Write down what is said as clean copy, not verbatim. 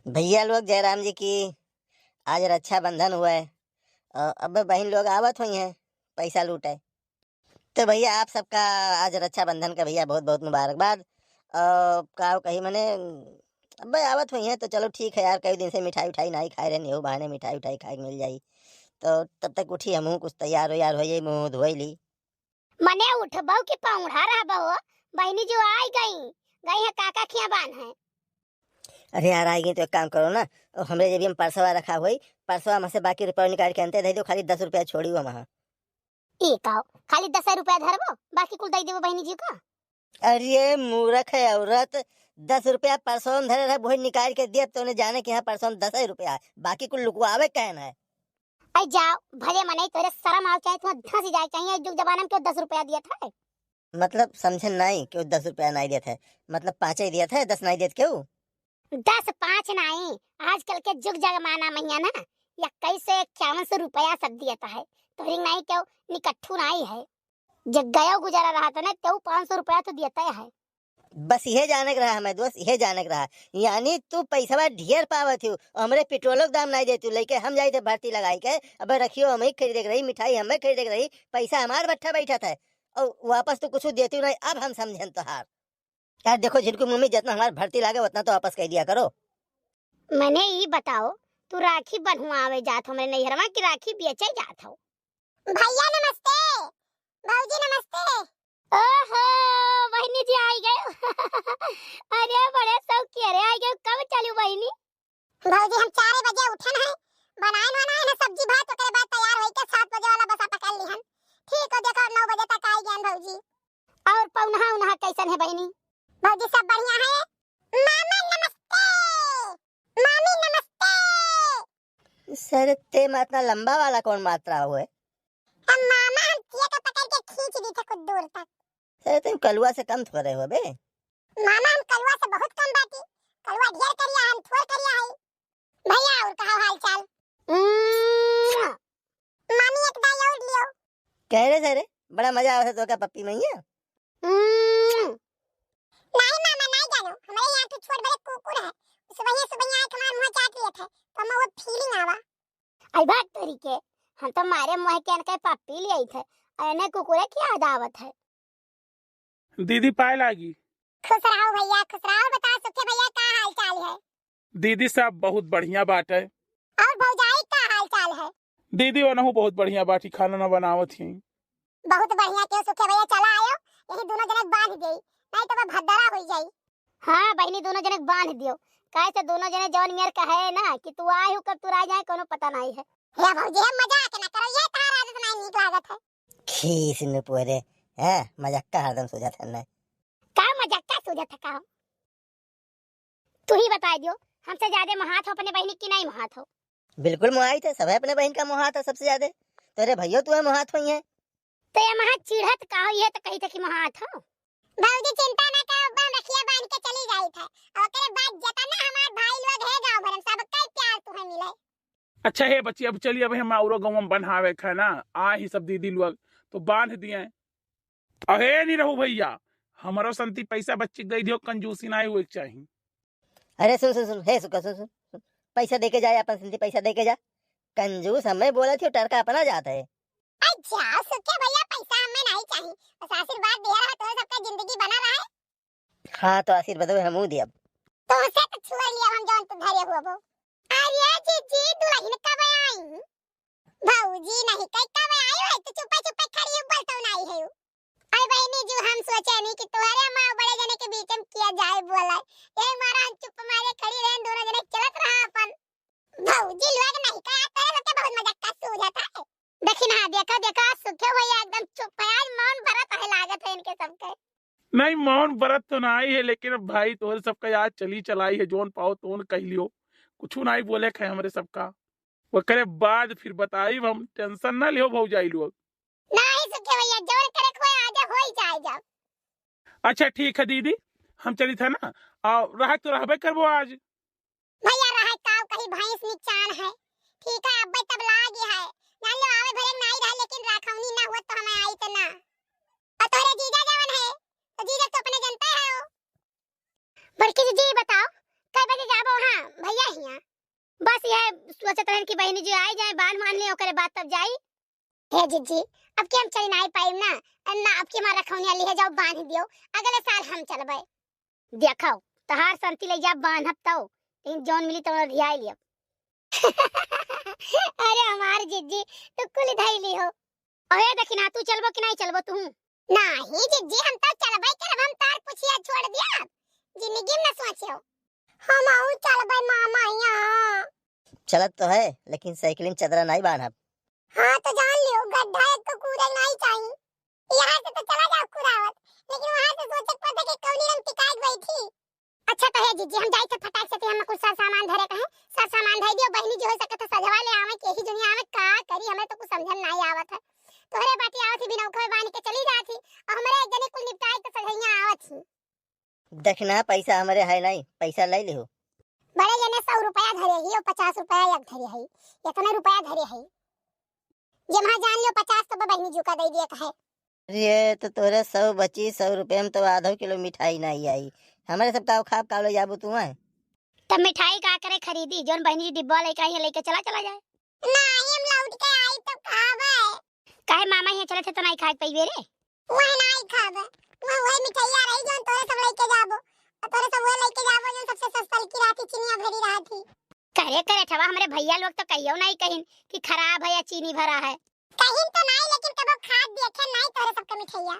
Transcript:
भैया लोग जयराम जी की आज रक्षाबंधन हुआ है। अब बहन लोग आवत हुई हैं पैसा लूटे। तो भैया आप सबका आज रक्षाबंधन का भैया बहुत बहुत मुबारकबाद। का कही मैंने अब आवत हुई हैं तो चलो ठीक है यार, कई दिन से मिठाई उठाई नहीं खाए रहे, नहीं बहाने मिठाई उठाई खाए मिल जाई। तो तब तक उठी हम कुछ तैयार हो यार हो जाई, मुँह धोई ली। मने उठबऊ की पौड़ा रहबऊ। बहनी जो आई गई गई है काका खिया बान है। अरे यार आएगी तो एक काम करो ना, हमरे जब हम परसवा रखा हुई, परसवा हमसे बाकी रुपया निकाल के अंते दे दो, खाली 10 रुपया छोड़ी हुआ वहाँ। एक आओ खाली 10 रुपया धरबो, बाकी कुल दई देबो बहनी जी को। अरे मूर्ख है औरत, 10 रुपया परसों धरे रहे वही निकाल के दिया तो जाने कि यहाँ परसों 10 रुपया है, बाकी कुल लुकवावे कहना है। आई जाओ भले मने तोरे शर्म आव चाहे तो धंस जाए, चाहिए जुग जमाना में क्यों 10 रुपया दिया था। मतलब समझे नहीं क्यों 10 रुपया नहीं दिया था, मतलब 5 ही दिया था, 10 नहीं दिया क्यों? 10 5 नहीं, आजकल के जुग जमाना में है ना, 2151 रुपया सब दिया है। तो रिंग नहीं क्यों निकट्ठू नहीं है, जब गयो गुजारा रहा था ना तो 500 रुपया तो दिया है। बस यह जाने के रहा हमें दोस्त, यह जाने के रहा, यानी तू पैसा ढेर पावत हो, हमरे पेट्रोल के दाम नहीं देती लेके हम जाए थे भर्ती लगाई के, अब रखियो हमें खरीदे रही, मिठाई हमें खरीदे रही, पैसा हमार बट्ठा बैठा था और वापस तो कुछ देती नहीं। अब हम समझें तो हार यार, देखो जिनको मम्मी जितना हमारे भर्ती लागे उतना तो वापस कह दिया करो। मैंने ये बताओ, तू राखी बनवावे जात हो मेरे नैहरवा की राखी बेचे जात हो? भैया नमस्ते, भौजी नमस्ते। ओहो बहनी जी आई गए। अरे बड़े शौक अरे आई गए, कब चलू बहनी? भौजी हम 4 बजे उठन है, बनाए ना है सब्जी भात, ओकरे बाद तैयार होई के 7 बजे वाला बसा पकड़ लिहन। ठीक हो, देखो 9 बजे तक आई गए भौजी। और पौनहा उनहा कैसन है बहनी? भौजी सब बढ़िया है। मामा नमस्ते, मामी नमस्ते। सर ते मात्रा लंबा वाला कौन मात्रा हुए? हम मामा हम किए तो पकड़ के खींच दी थे कुछ दूर तक। सर तुम कलुआ से कम थोड़े हो बे। मामा हम कलुआ से बहुत कम बाटी, कलुआ ढेर करिया हम थोड़ करिया है। भैया और कहा हाल चाल? मामी एक दाई और लियो। कह रहे सर बड़ा मजा आवे तो का पप्पी मैया। नहीं मामा नहीं जानो, हमारे यहाँ तो छोट बड़े कुकुर है, सुबह सुबह आके हमारे मुंह चाट लिए थे तो हमें वो फीलिंग आवा। आई बात तरीके हम तो मारे मुंह के अनके पप्पी ले आई थे, अने कुकुरे की आदावत है। दीदी पाए लागी। खुश रहो भैया खुश रहो, बता सुखे भैया का हाल चाल है? दीदी सब बहुत बढ़िया बात है। और भौजाई का हाल चाल है? दीदी वनहु बहुत बढ़िया बाटी, खाना न बनावत ही। बहुत बढ़िया क्यों सुखे भैया चला आयो, यही दोनों जने बांध देई, नहीं तो मैं भद्दरा हो जाई। हां बहनी दोनों जने बांध दियो, काहे से दोनों जने जवन मेर कहे ना कि तू आए हो कब तू आ जाए कोनो पता नहीं है। हे भौजी हम मजाक न करो, ये तारा आदत नहीं नीक लागत है। खीस न पोरे है, मजाक का हरदम सोचा था ना। का मजाक का सोचा था का? तू ही बता दियो, हमसे ज्यादा महात हो अपने बहनी की नहीं महात हो? बिल्कुल मुहाई थे, सब अपने बहन का मुहात है सबसे ज्यादा। तेरे भैया तू है मुहात हुई है तो ये महा चिढ़त का हो, ये तो कही थे कि महात हो। भौजी चिंता ना करो, बम रखिया बांध के चली गई था, और ओकरे बाद जतना हमार भाई लोग है गांव भर सब का प्यार तुम्हें मिले। अच्छा है बच्ची, अब चलिए अब हम औरो गाँव में बनावे खाना आ ही सब दीदी लोग तो बांध दिए। अहे नहीं रहू भैया, हमारो संति पैसा बच्ची गई दियो, कंजूसी ना हुए चाहिए। अरे सुन सुन सुन हे सुन सुन सुन, पैसा देके जाए अपन सिंधी, पैसा देके जा। कंजूस हमें बोला थी टरका अपना जाता है। अच्छा सुखे भैया पैसा हमें नहीं चाहिए, बस आशीर्वाद दे रहा तो सबका जिंदगी बना रहा है। हाँ तो आशीर्वाद हम दिया तो से तो छुआ लिया हम जौन तू धरे हुआ वो। अरे जीजी दुल्हन कब आई? भौजी नहीं कई कब आई है, तू चुप चुप खड़ी ऊपर तो नहीं है। अरे बहनी जो हम सोचे नहीं कि तुम्हारे मां बड़े जने के बीच में किया जाए बोला, ये मारा चुप मारे खड़ी रहे, दोनों जने चलत रहा अपन। भौजी लोग नहीं कहा तेरे लोग के बहुत मजाक का सो जाता है। देखी ना देखो देखो सुखे भैया एकदम चुप है, आज मौन भरत है लागत है इनके सबके। नहीं मौन व्रत तो ना ही है, लेकिन अब भाई तोहरे सबका याद चली चलाई है, जोन पाओ तो कह लियो, कुछ नहीं बोले खे हमरे सबका। वो करे बाद फिर बताई, हम टेंशन ना लियो भौजाई लोग। नहीं सुखे भैया जोर करे कोई आजा हो ही जाए जब। अच्छा ठीक है दीदी, हम चली था ना, और रह तो रहबे करबो आज। भैया रहा काव कहीं भैंस निचान है, ठीक है अब तब लागी है, जान लो आवे भले नहीं रहा, लेकिन राखौनी ना हुआ तो हमें आई तो ना। और तोरे जीजा जवन है तो जीजा तो अपने जनता है हो। बड़की जी बताओ कई बजे जाबो? हां भैया हिया बस यह सोचत रहन कि बहनी जी आई जाए बांध मान ले ओकरे बाद तब जाई। हे जीजी अब के हम चल नहीं पाइम ना अब के मारा खौनिया ले जाओ बांध दियो अगले साल हम चलबे। देखो तहार संति ले जा बांधब तो लेकिन जौन मिली तो रियाई लियो। अरे हमार जीजी तू कुल धैली हो। अरे देखिना तू चलबो कि नहीं चलबो तू? नहीं जीजी हम तो चलबे करब हम तार पुछिया छोड़ दिया जिंदगी में सोचियो हम आऊ चलबे मामा यहां। चलत तो है लेकिन साइकिलिंग चदरा नहीं बांधब। हाँ तो जान लियो गड्ढा एक को कूड़ा नहीं चाहिए। यहाँ से तो चला जाओ कुरावत लेकिन वहाँ से सोचक पड़ता कि कौनी रंग टिकाई बैठी। अच्छा तो है जीजी हम जाई थे फटाक से हम कुछ सामान धरे कहे सब सामान धर दियो बहनी जी हो सके तो सजवा ले आवे के ही दुनिया में का करी हमें तो कुछ समझन नहीं आवत है। तोहरे बाटी आवत ही बिना उखवे बांध के चली जाती और हमरे एक जने कुल निपटाई तो सजैया आवत ही। देखना पैसा हमारे है नहीं पैसा ले लिहो। बड़े जने 100 रुपया धरे ही और 50 रुपया एक धरे है इतने रुपया धरे है ये वहाँ जान लियो 50 तो बहनी जी का दे दिया कहे। ये तो तोरे 100 बची 100 रुपये में तो आधा किलो मिठाई नहीं आई हमारे सब का खाब कालो जाबू तू है। तब मिठाई का करे खरीदी जोन बहनी जी डिब्बा लेके आई है लेके चला जाए। नहीं हम लौट के आई तो खाबे काहे मामा यहाँ चले थे तो नहीं खाए पईबे रे वह नहीं खाबे वह मिठाइया रही जोन तोरे सब लेके जाबो और तोरे सब वह लेके जाबो जोन सबसे सस्ता की राती चीनिया भरी रहती। करे करे ठवा हमरे भैया लोग तो कहियो नहीं कहिन कि खराब है या चीनी भरा है कहिन तो नहीं लेकिन कबो खा देखे नहीं तोरे सबके मिठाइया।